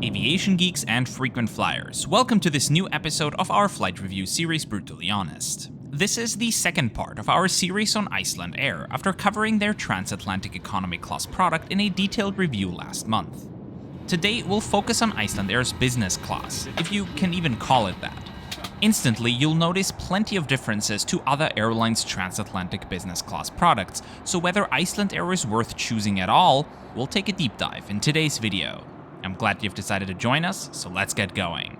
aviation geeks and frequent flyers. Welcome to this new episode of our flight review series, Brutally Honest. This is the second part of our series on Icelandair, after covering their transatlantic economy class product in a detailed review last month. Today we'll focus on Icelandair's business class, if you can even call it that. Instantly, you'll notice plenty of differences to other airlines' transatlantic business class products, so whether Icelandair is worth choosing at all, we'll take a deep dive in today's video. I'm glad you've decided to join us, so let's get going.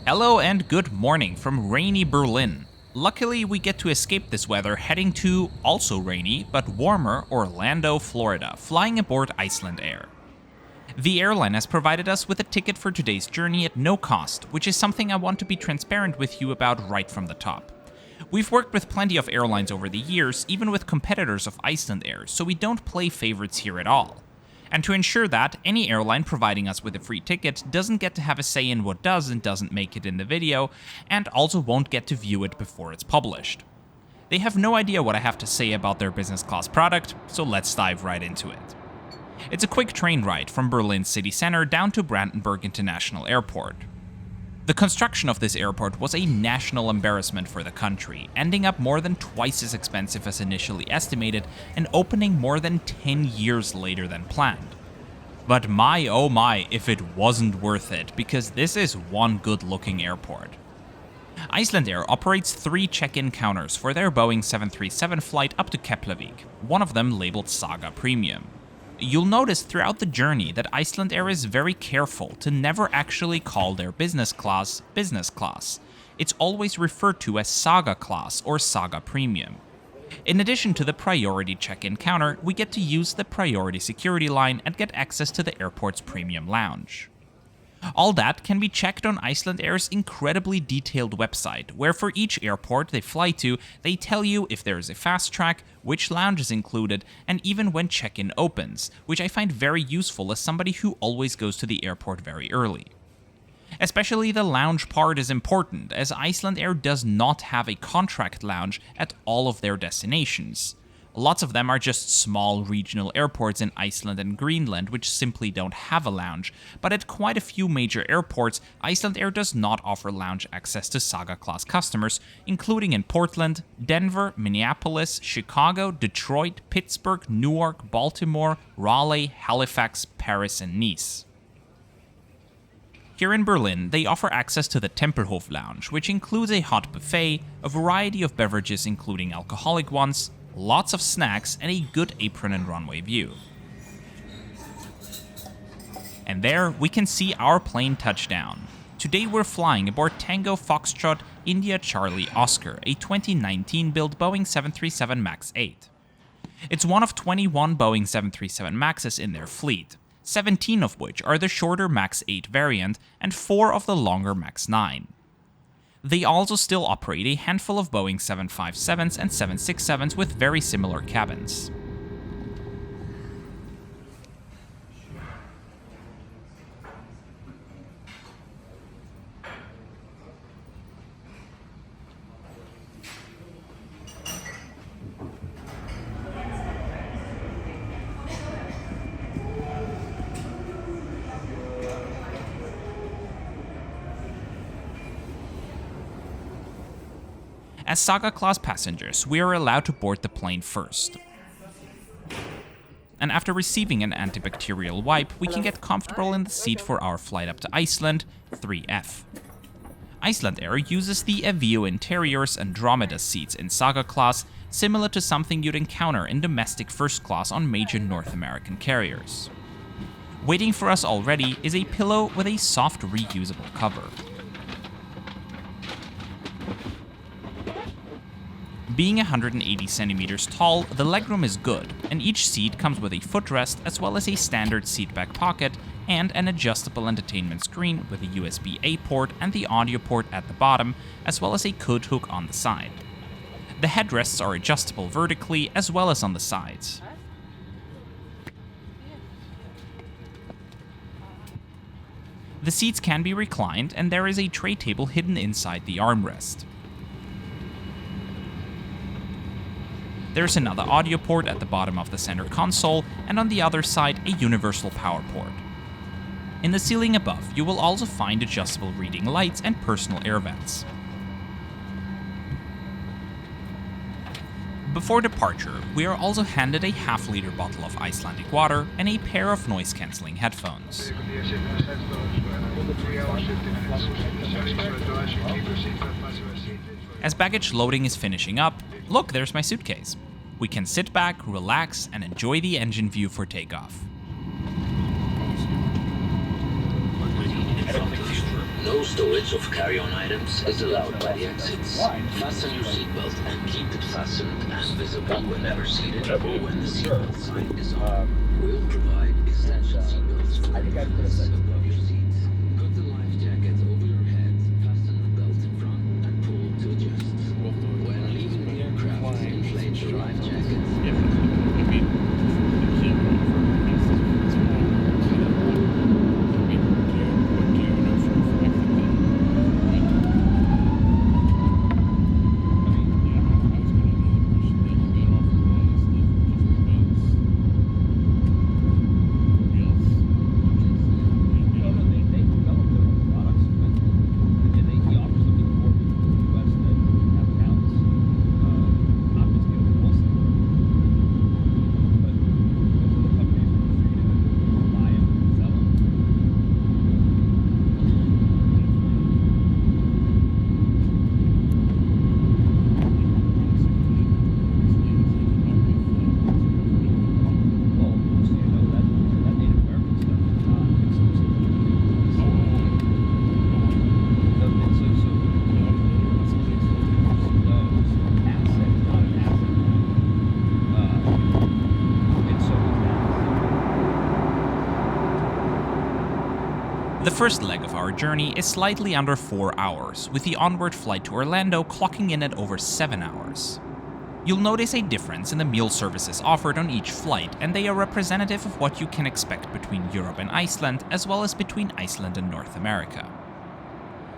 Hello and good morning from rainy Berlin. Luckily, we get to escape this weather heading to, also rainy, but warmer, Orlando, Florida, flying aboard Icelandair. The airline has provided us with a ticket for today's journey at no cost, which is something I want to be transparent with you about right from the top. We've worked with plenty of airlines over the years, even with competitors of Icelandair, so we don't play favorites here at all. And to ensure that, any airline providing us with a free ticket doesn't get to have a say in what does and doesn't make it in the video, and also won't get to view it before it's published. They have no idea what I have to say about their business class product, so let's dive right into it. It's a quick train ride from Berlin's city center down to Brandenburg International Airport. The construction of this airport was a national embarrassment for the country, ending up more than twice as expensive as initially estimated and opening more than 10 years later than planned. But my oh my if it wasn't worth it, because this is one good-looking airport. Icelandair operates 3 check-in counters for their Boeing 737 flight up to Keflavík, one of them labeled Saga Premium. You'll notice throughout the journey that Icelandair is very careful to never actually call their business class. It's always referred to as Saga Class or Saga Premium. In addition to the priority check-in counter, we get to use the priority security line and get access to the airport's premium lounge. All that can be checked on Icelandair's incredibly detailed website, where for each airport they fly to, they tell you if there is a fast track, which lounge is included, and even when check-in opens, which I find very useful as somebody who always goes to the airport very early. Especially the lounge part is important, as Icelandair does not have a contract lounge at all of their destinations. Lots of them are just small regional airports in Iceland and Greenland which simply don't have a lounge, but at quite a few major airports, Icelandair does not offer lounge access to Saga Class customers, including in Portland, Denver, Minneapolis, Chicago, Detroit, Pittsburgh, Newark, Baltimore, Raleigh, Halifax, Paris, and Nice. Here in Berlin, they offer access to the Tempelhof lounge, which includes a hot buffet, a variety of beverages including alcoholic ones, lots of snacks, and a good apron and runway view. And there, we can see our plane touchdown. Today we're flying aboard Tango Foxtrot India Charlie Oscar, a 2019-built Boeing 737 MAX 8. It's one of 21 Boeing 737 MAXes in their fleet, 17 of which are the shorter MAX 8 variant and 4 of the longer MAX 9. They also still operate a handful of Boeing 757s and 767s with very similar cabins. As Saga Class passengers, we are allowed to board the plane first. And after receiving an antibacterial wipe, we can get comfortable in the seat for our flight up to Iceland, 3F. Icelandair uses the Avio Interiors Andromeda seats in Saga Class, similar to something you'd encounter in domestic first class on major North American carriers. Waiting for us already is a pillow with a soft reusable cover. Being 180 centimeters tall, the legroom is good, and each seat comes with a footrest as well as a standard seatback pocket and an adjustable entertainment screen with a USB-A port and the audio port at the bottom, as well as a coat hook on the side. The headrests are adjustable vertically as well as on the sides. The seats can be reclined, and there is a tray table hidden inside the armrest. There's another audio port at the bottom of the center console, and on the other side a universal power port. In the ceiling above, you will also find adjustable reading lights and personal air vents. Before departure, we are also handed a half-liter bottle of Icelandic water and a pair of noise-cancelling headphones. As baggage loading is finishing up, look, there's my suitcase. We can sit back, relax, and enjoy the engine view for takeoff. No storage of carry-on items is allowed by the exits. Fasten your seatbelt and keep it fastened and visible whenever seated or when the seatbelt sign is on. We'll provide extension seatbelts for reference above your seats. Put the life jacket over your head, fasten the belt in front, and pull to adjust. When leaving the aircraft, inflate your life jacket. The first leg of our journey is slightly under 4 hours, with the onward flight to Orlando clocking in at over 7 hours. You'll notice a difference in the meal services offered on each flight, and they are representative of what you can expect between Europe and Iceland, as well as between Iceland and North America.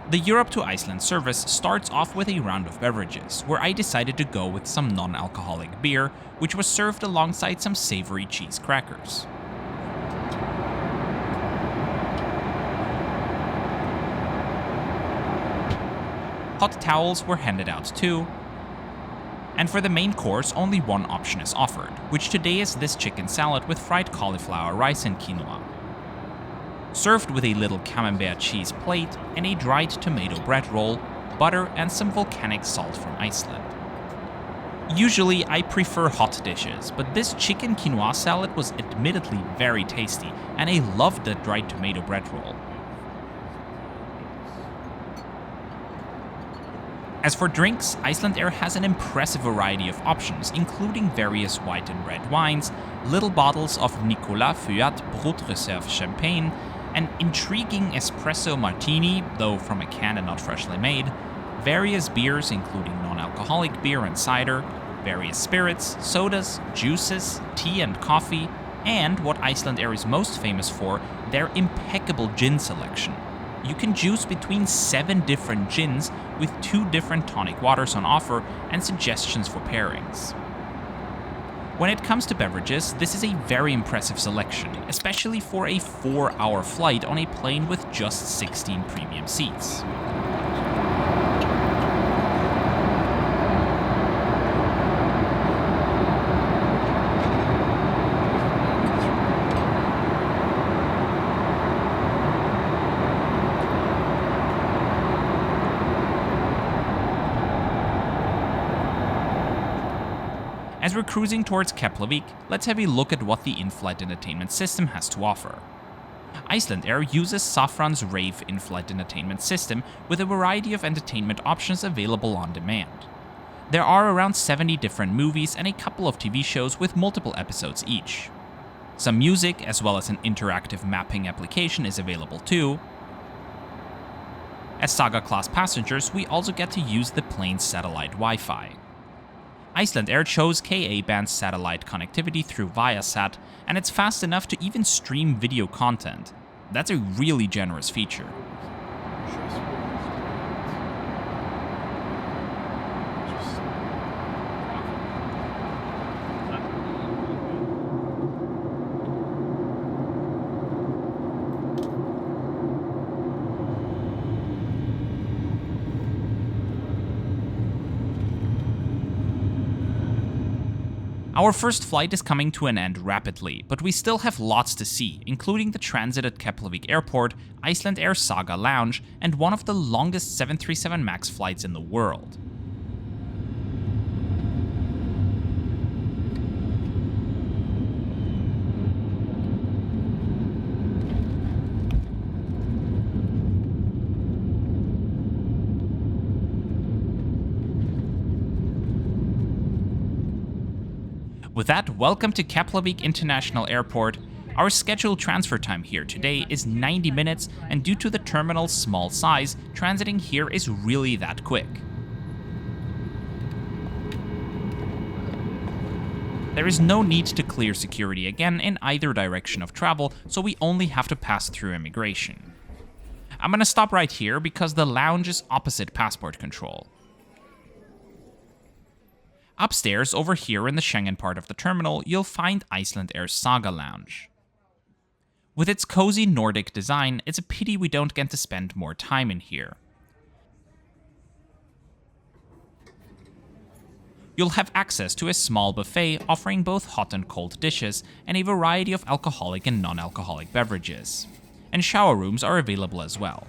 The Europe to Iceland service starts off with a round of beverages, where I decided to go with some non-alcoholic beer, which was served alongside some savory cheese crackers. Hot towels were handed out too, and for the main course only one option is offered, which today is this chicken salad with fried cauliflower, rice and quinoa. Served with a little camembert cheese plate and a dried tomato bread roll, butter and some volcanic salt from Iceland. Usually I prefer hot dishes, but this chicken quinoa salad was admittedly very tasty, and I loved the dried tomato bread roll. As for drinks, Icelandair has an impressive variety of options, including various white and red wines, little bottles of Nicolas Feuillat Brut Reserve champagne, an intriguing espresso martini, though from a can and not freshly made, various beers including non-alcoholic beer and cider, various spirits, sodas, juices, tea and coffee, and what Icelandair is most famous for, their impeccable gin selection. You can juice between 7 different gins with 2 different tonic waters on offer and suggestions for pairings. When it comes to beverages, this is a very impressive selection, especially for a 4-hour flight on a plane with just 16 premium seats. As we're cruising towards Keflavík, let's have a look at what the in-flight entertainment system has to offer. Icelandair uses Safran's Rave in-flight entertainment system with a variety of entertainment options available on demand. There are around 70 different movies and a couple of TV shows with multiple episodes each. Some music, as well as an interactive mapping application, is available too. As Saga class passengers, we also get to use the plane's satellite Wi-Fi. Icelandair chose Ka-band satellite connectivity through Viasat, and it's fast enough to even stream video content. That's a really generous feature. Our first flight is coming to an end rapidly, but we still have lots to see, including the transit at Keflavík Airport, Icelandair Saga Lounge, and one of the longest 737 MAX flights in the world. With that, welcome to Keflavík International Airport. Our scheduled transfer time here today is 90 minutes, and due to the terminal's small size, transiting here is really that quick. There is no need to clear security again in either direction of travel, so we only have to pass through immigration. I'm gonna stop right here because the lounge is opposite passport control. Upstairs, over here in the Schengen part of the terminal, you'll find Icelandair's Saga Lounge. With its cozy Nordic design, it's a pity we don't get to spend more time in here. You'll have access to a small buffet offering both hot and cold dishes and a variety of alcoholic and non-alcoholic beverages. And shower rooms are available as well.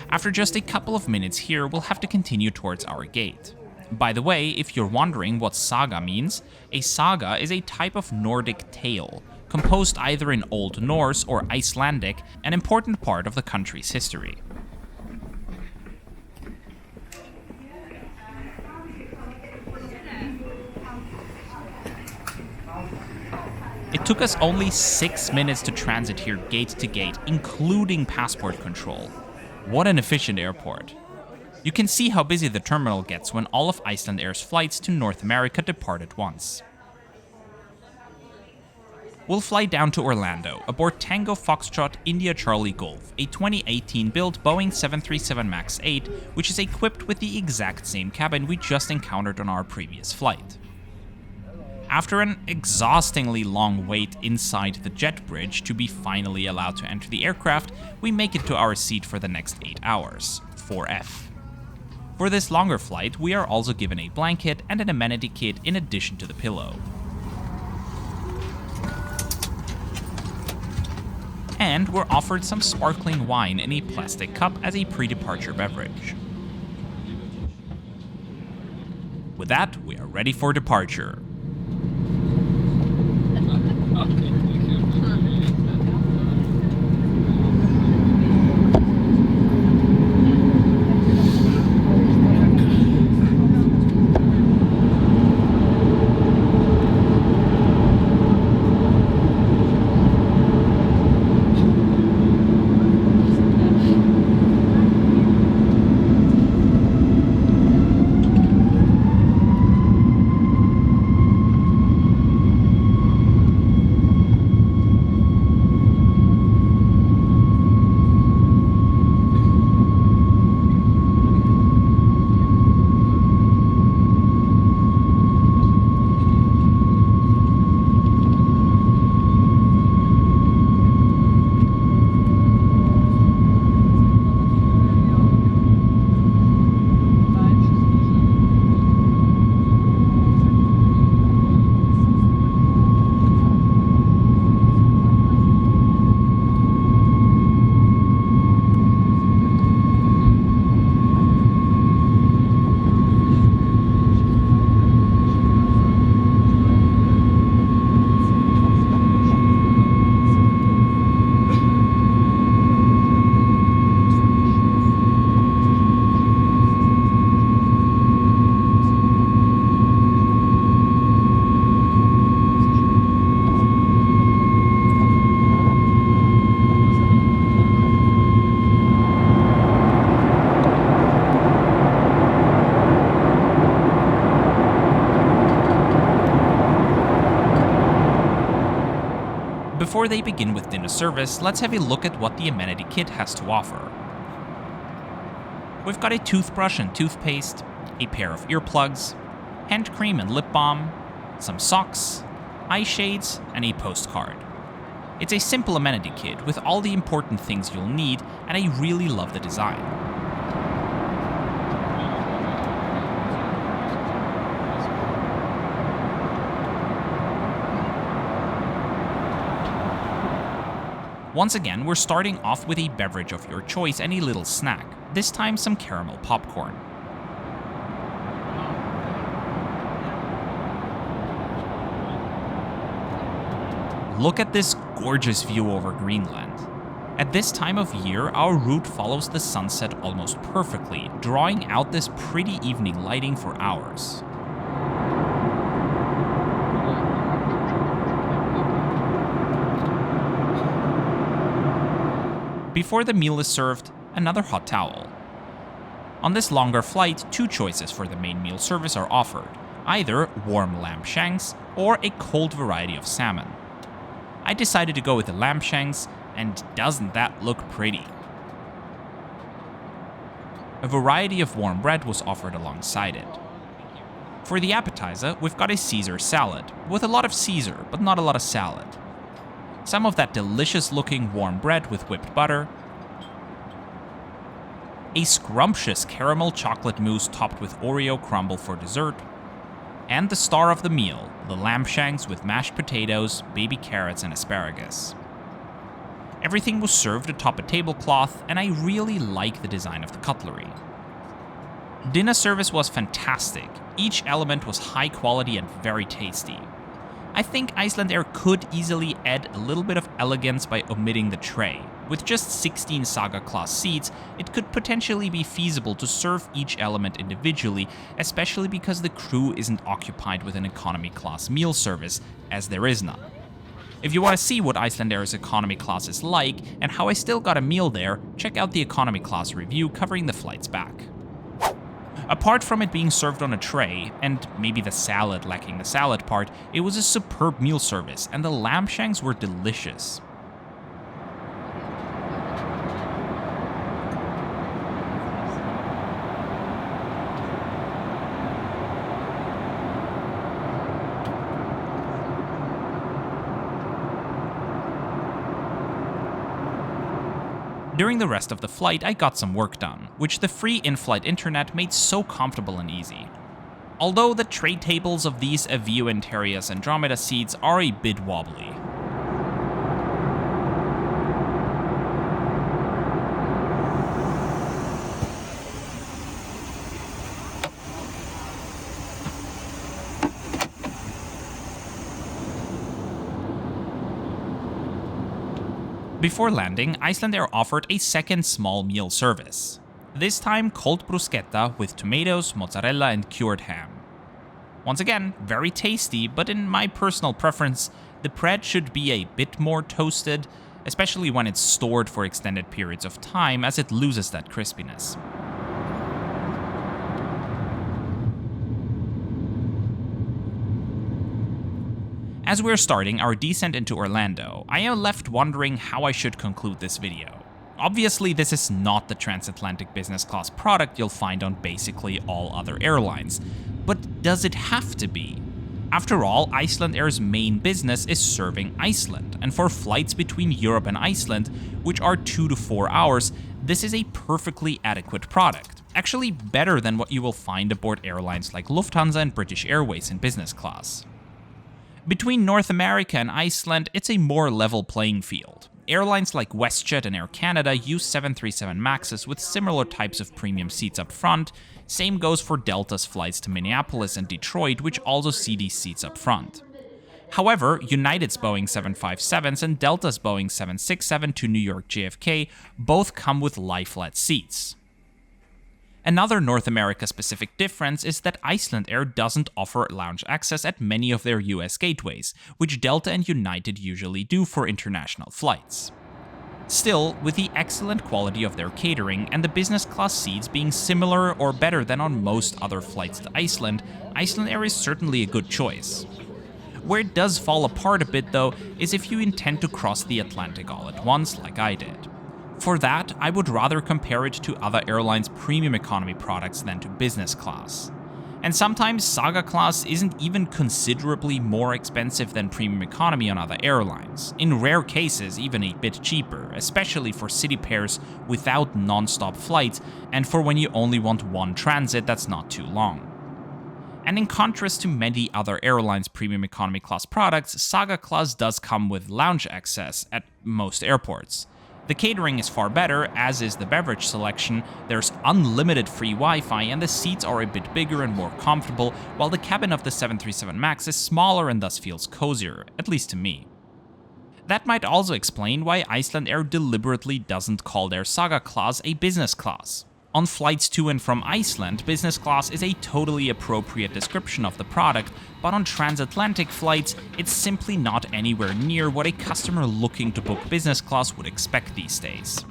After just a couple of minutes here, we'll have to continue towards our gate. By the way, if you're wondering what saga means, a saga is a type of Nordic tale, composed either in Old Norse or Icelandic, an important part of the country's history. It took us only 6 minutes to transit here gate to gate, including passport control. What an efficient airport. You can see how busy the terminal gets when all of Icelandair's flights to North America depart at once. We'll fly down to Orlando aboard Tango Foxtrot India Charlie Golf, a 2018-built Boeing 737 MAX 8, which is equipped with the exact same cabin we just encountered on our previous flight. After an exhaustingly long wait inside the jet bridge to be finally allowed to enter the aircraft, we make it to our seat for the next 8 hours, 4F. For this longer flight, we are also given a blanket and an amenity kit in addition to the pillow. And we're offered some sparkling wine in a plastic cup as a pre-departure beverage. With that, we are ready for departure. Before they begin with dinner service, let's have a look at what the Amenity Kit has to offer. We've got a toothbrush and toothpaste, a pair of earplugs, hand cream and lip balm, some socks, eye shades, and a postcard. It's a simple amenity kit with all the important things you'll need, and I really love the design. Once again, we're starting off with a beverage of your choice and a little snack, this time some caramel popcorn. Look at this gorgeous view over Greenland. At this time of year, our route follows the sunset almost perfectly, drawing out this pretty evening lighting for hours. Before the meal is served, another hot towel. On this longer flight, two choices for the main meal service are offered, either warm lamb shanks or a cold variety of salmon. I decided to go with the lamb shanks, and doesn't that look pretty? A variety of warm bread was offered alongside it. For the appetizer, we've got a Caesar salad, with a lot of Caesar, but not a lot of salad. Some of that delicious looking warm bread with whipped butter, a scrumptious caramel chocolate mousse topped with Oreo crumble for dessert, and the star of the meal, the lamb shanks with mashed potatoes, baby carrots, and asparagus. Everything was served atop a tablecloth, and I really like the design of the cutlery. Dinner service was fantastic. Each element was high quality and very tasty. I think Icelandair could easily add a little bit of elegance by omitting the tray. With just 16 Saga class seats, it could potentially be feasible to serve each element individually, especially because the crew isn't occupied with an economy class meal service, as there is none. If you want to see what Icelandair's economy class is like, and how I still got a meal there, check out the economy class review covering the flights back. Apart from it being served on a tray, and maybe the salad lacking the salad part, it was a superb meal service, and the lamb shanks were delicious. During the rest of the flight, I got some work done, which the free in-flight internet made so comfortable and easy. Although the tray tables of these Avio Interius Andromeda seats are a bit wobbly. Before landing, Icelandair offered a second small meal service. This time cold bruschetta with tomatoes, mozzarella, and cured ham. Once again, very tasty, but in my personal preference, the bread should be a bit more toasted, especially when it's stored for extended periods of time, as it loses that crispiness. As we're starting our descent into Orlando, I am left wondering how I should conclude this video. Obviously, this is not the transatlantic business class product you'll find on basically all other airlines, but does it have to be? After all, Icelandair's main business is serving Iceland, and for flights between Europe and Iceland, which are 2 to 4 hours, this is a perfectly adequate product. Actually better than what you will find aboard airlines like Lufthansa and British Airways in business class. Between North America and Iceland, it's a more level playing field. Airlines like WestJet and Air Canada use 737MAXs with similar types of premium seats up front. Same goes for Delta's flights to Minneapolis and Detroit, which also see these seats up front. However, United's Boeing 757s and Delta's Boeing 767 to New York JFK both come with lie-flat seats. Another North America-specific difference is that Icelandair doesn't offer lounge access at many of their US gateways, which Delta and United usually do for international flights. Still, with the excellent quality of their catering and the business class seats being similar or better than on most other flights to Iceland, Icelandair is certainly a good choice. Where it does fall apart a bit though is if you intend to cross the Atlantic all at once like I did. For that, I would rather compare it to other airlines' premium economy products than to business class. And sometimes Saga Class isn't even considerably more expensive than premium economy on other airlines, in rare cases even a bit cheaper, especially for city pairs without non-stop flights and for when you only want one transit that's not too long. And in contrast to many other airlines' premium economy class products, Saga Class does come with lounge access at most airports. The catering is far better, as is the beverage selection, there's unlimited free Wi-Fi, and the seats are a bit bigger and more comfortable, while the cabin of the 737 MAX is smaller and thus feels cozier, at least to me. That might also explain why Icelandair deliberately doesn't call their Saga class a business class. On flights to and from Iceland, business class is a totally appropriate description of the product, but on transatlantic flights, it's simply not anywhere near what a customer looking to book business class would expect these days.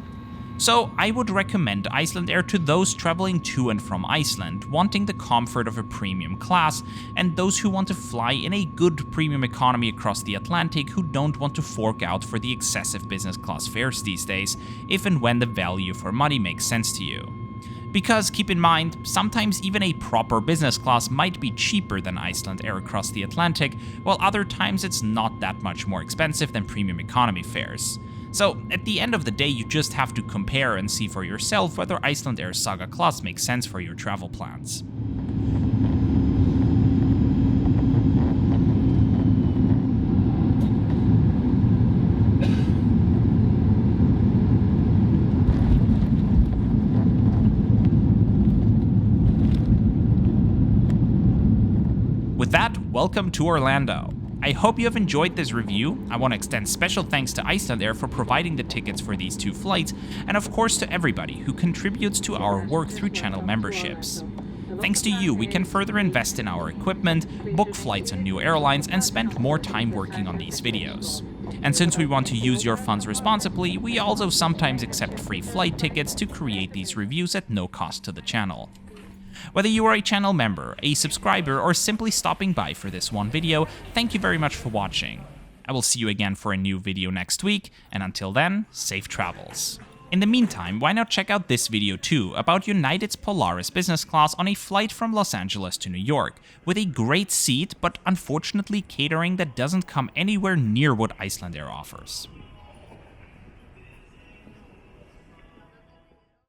So I would recommend Icelandair to those traveling to and from Iceland, wanting the comfort of a premium class, and those who want to fly in a good premium economy across the Atlantic who don't want to fork out for the excessive business class fares these days, if and when the value for money makes sense to you. Because, keep in mind, sometimes even a proper business class might be cheaper than Icelandair across the Atlantic, while other times it's not that much more expensive than premium economy fares. So, at the end of the day, you just have to compare and see for yourself whether Icelandair's Saga class makes sense for your travel plans. With that, welcome to Orlando. I hope you have enjoyed this review. I want to extend special thanks to Icelandair for providing the tickets for these two flights, and of course to everybody who contributes to our work through channel memberships. Thanks to you, we can further invest in our equipment, book flights on new airlines, and spend more time working on these videos. And since we want to use your funds responsibly, we also sometimes accept free flight tickets to create these reviews at no cost to the channel. Whether you are a channel member, a subscriber, or simply stopping by for this one video, thank you very much for watching. I will see you again for a new video next week, and until then, safe travels. In the meantime, why not check out this video too, about United's Polaris business class on a flight from Los Angeles to New York, with a great seat, but unfortunately catering that doesn't come anywhere near what Icelandair offers.